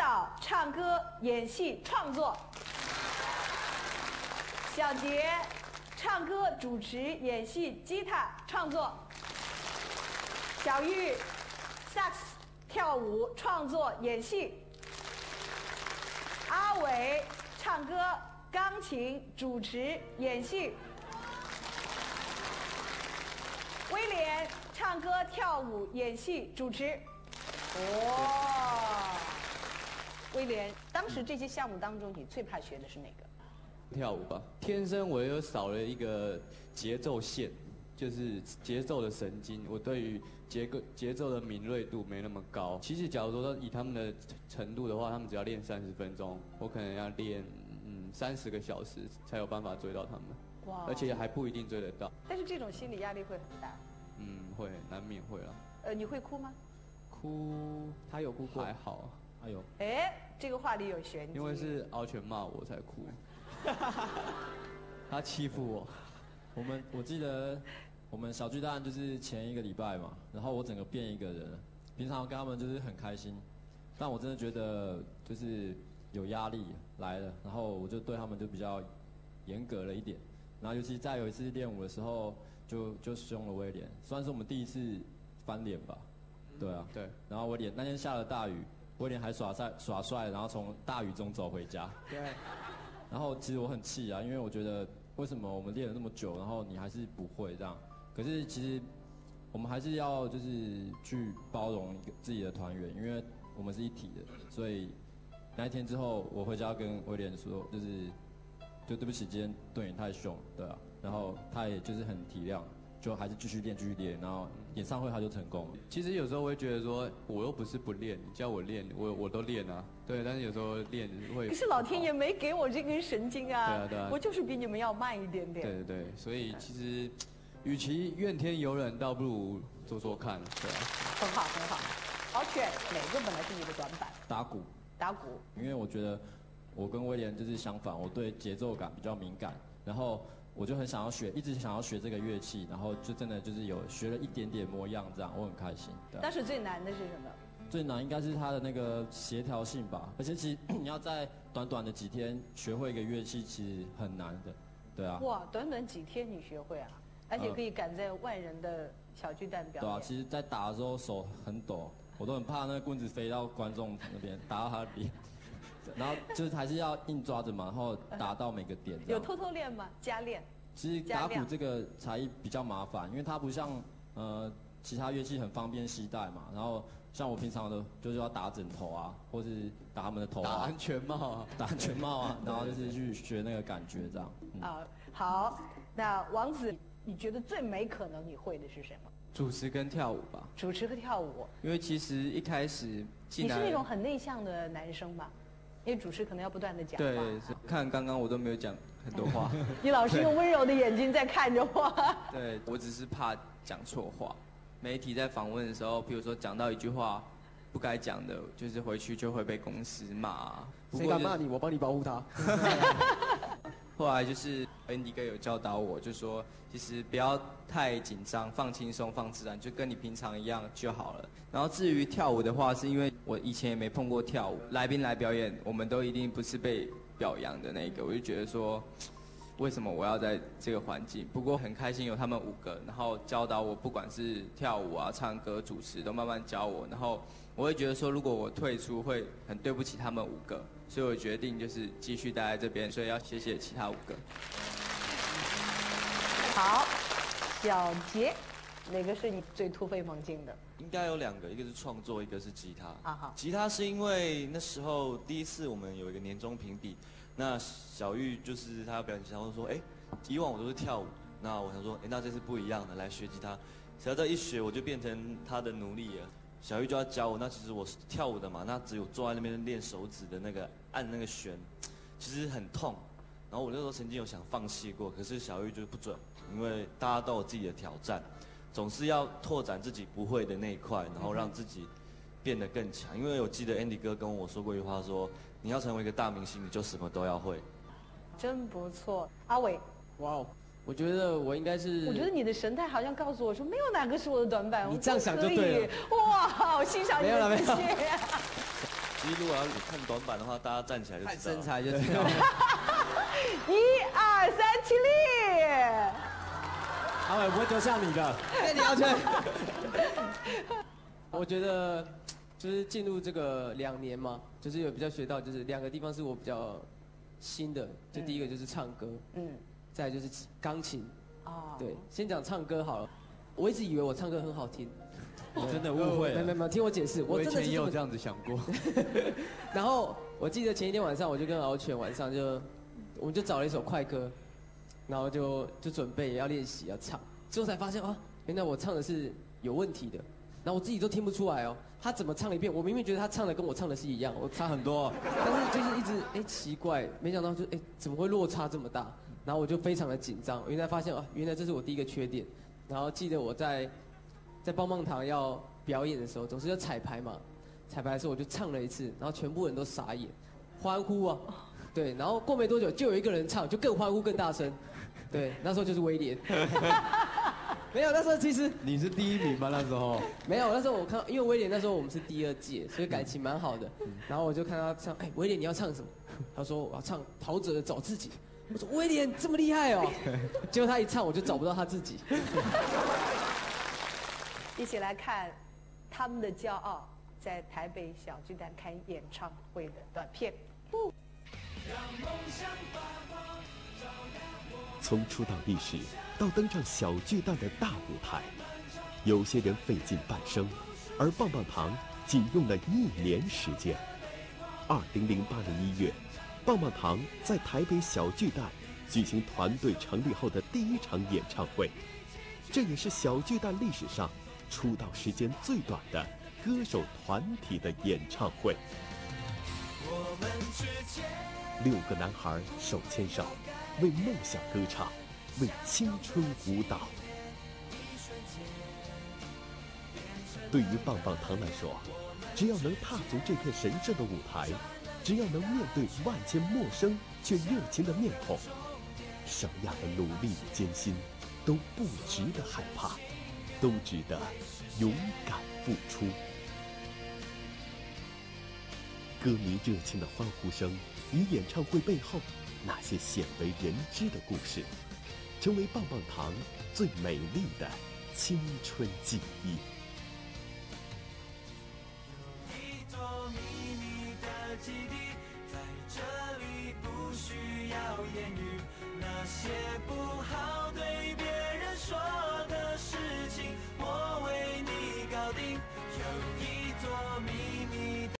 蹈、唱歌、演戏、创作；小杰，唱歌、主持、演戏、吉他、创作；小玉，萨克斯、跳舞、创作、演戏；阿伟，唱歌、钢琴、主持、演戏；威廉，唱歌、跳舞、演戏、主持。哇！威廉，当时这些项目当中，你最怕学的是哪个？跳舞吧，天生我又少了一个节奏线，就是节奏的神经。我对于节奏的敏锐度没那么高。其实假如说以他们的程度的话，他们只要练30分钟，我可能要练30个小时才有办法追到他们。哇！而且还不一定追得到。但是这种心理压力会很大。会，难免会啦。你会哭吗？哭，他有哭过？还好。哎呦，这个话里有玄机。因为是敖犬骂我才哭，他欺负我。我记得我们小巨蛋就是前1个礼拜嘛，然后我整个变一个人了。平常跟他们就是很开心，但我真的觉得就是有压力来了，然后我就对他们就比较严格了一点。然后尤其在有一次练舞的时候，就凶了威廉，算是我们第一次翻脸吧。对啊，对。然后威廉那天下了大雨。威廉还耍帅，然后从大雨中走回家。对。然后其实我很气啊，因为我觉得为什么我们练了那么久，然后你还是不会这样？可是其实我们还是要就是去包容自己的团员，因为我们是一体的。所以那一天之后，我回家跟威廉说，就对不起，今天对你太凶，对啊。然后他也就是很体谅。就还是继续练，然后演唱会他就成功了。其实有时候我会觉得说，我又不是不练，你叫我练，我都练啊。对，但是有时候练会。可是老天爷没给我这根神经啊！对啊，对啊。我就是比你们要慢一点点。对对对，所以其实，与其怨天尤人，倒不如做做看，对啊。很好，很好。敖犬，哪个本来是你的短板？打鼓。打鼓。因为我觉得我跟威廉就是相反，我对节奏感比较敏感，然后。我就很想要学，一直想要学这个乐器，然后就真的就是有学了一点点模样，这样我很开心。当时最难的是什么？最难应该是它的那个协调性吧，而且其实你要在短短的几天学会一个乐器，其实很难的，对啊。哇，短短几天你学会啊，而且可以赶在万人的小巨蛋表演。对啊，其实在打的时候手很抖，我都很怕那个棍子飞到观众那边打到他的脸。然后就是还是要硬抓着嘛，然后打到每个点。有偷偷练吗？加练？其实打鼓这个才艺比较麻烦，因为它不像其他乐器很方便携带嘛。然后像我平常的就是要打枕头啊，或是打他们的头啊。打安全帽啊。打安全帽啊，然后就是去学那个感觉这样。好，那王子，你觉得最没可能你会的是什么？主持跟跳舞吧。主持和跳舞。因为其实一开始你是那种很内向的男生吧？因为主持可能要不断的讲话。对，看刚刚我都没有讲很多话。你老是用温柔的眼睛在看着我。对，我只是怕讲错话。媒体在访问的时候，比如说讲到一句话不该讲的，就是回去就会被公司骂。谁敢骂你，我帮你保护他。后来就是 Andy 哥有教导我，就说其实不要太紧张，放轻松，放自然，就跟你平常一样就好了。然后至于跳舞的话，是因为我以前也没碰过跳舞，来宾来表演，我们都一定不是被表扬的那个，我就觉得说，为什么我要在这个环境？不过很开心有他们5个，然后教导我，不管是跳舞啊、唱歌、主持，都慢慢教我。然后我会觉得说，如果我退出，会很对不起他们5个。所以我决定就是继续待在这边，所以要谢谢其他5个。好，小杰，哪个是你最突飞猛进的？应该有2个，一个是创作，一个是吉他。好。吉他是因为那时候第一次我们有一个年终评比，那小玉就是他表演吉他，我说以往我都是跳舞，那我想说那这次不一样的，来学吉他。只要这一学，我就变成他的奴隶了。小玉就要教我，那其实我是跳舞的嘛，那只有坐在那边练手指的那个按那个弦，其实很痛。然后我那时候曾经有想放弃过，可是小玉就是不准，因为大家都有自己的挑战，总是要拓展自己不会的那一块，然后让自己变得更强。因为我记得 Andy 哥跟我说过一句话说，你要成为一个大明星，你就什么都要会。真不错，阿伟。哇哦。我觉得我应该是。我觉得你的神态好像告诉我说，没有哪个是我的短板。你这样想就对了。哇，我欣赏你的这些。其其实如果要看短板的话，大家站起来就知道了。看身材就知道了。 1、2、3，起立！阿伟不会丢下你的。那你要去。我觉得就是进入这个2年嘛，就是有比较学到，就是2个地方是我比较新的，就第一个就是唱歌，再来就是钢琴。对，先讲唱歌好了。我一直以为我唱歌很好听，真的误会了。没有，听我解释，我以真的是前也有这样子想过。然后我记得前一天晚上，我就跟敖犬晚上我们就找了一首快歌，然后就准备要练习要唱，之后才发现啊，原来我唱的是有问题的，然后我自己都听不出来哦，他怎么唱一遍，我明明觉得他唱的跟我唱的是一样，我差很多，但是就是一直奇怪，没想到怎么会落差这么大，然后我就非常的紧张，原来发现啊，原来这是我第一个缺点，然后记得我在棒棒堂要表演的时候，总是要彩排嘛，彩排的时候我就唱了一次，然后全部人都傻眼，欢呼啊。对，然后过没多久就有一个人唱，就更欢呼更大声。对，那时候就是威廉。没有，那时候其实你是第1名吗？那时候没有，那时候我看，因为威廉那时候我们是第2届，所以感情蛮好的。然后我就看他唱，威廉你要唱什么？他说我要唱陶喆的《找自己》。我说威廉这么厉害哦，结果他一唱我就找不到他自己。一起来看他们的骄傲在台北小巨蛋开演唱会的短片。从出道历史到登上小巨蛋的大舞台，有些人费尽半生，而棒棒糖仅用了1年时间。2008年1月，棒棒糖在台北小巨蛋举行团队成立后的第1场演唱会，这也是小巨蛋历史上出道时间最短的歌手团体的演唱会。6个男孩手牵手，为梦想歌唱，为青春舞蹈。对于棒棒糖来说，只要能踏足这片神圣的舞台，只要能面对万千陌生却热情的面孔，生涯的努力与艰辛都不值得害怕，都值得勇敢付出。歌迷热情的欢呼声与演唱会背后那些鲜为人知的故事，成为棒棒糖最美丽的青春记忆。有一座秘密的基地，在这里不需要言语，那些不好对别人说。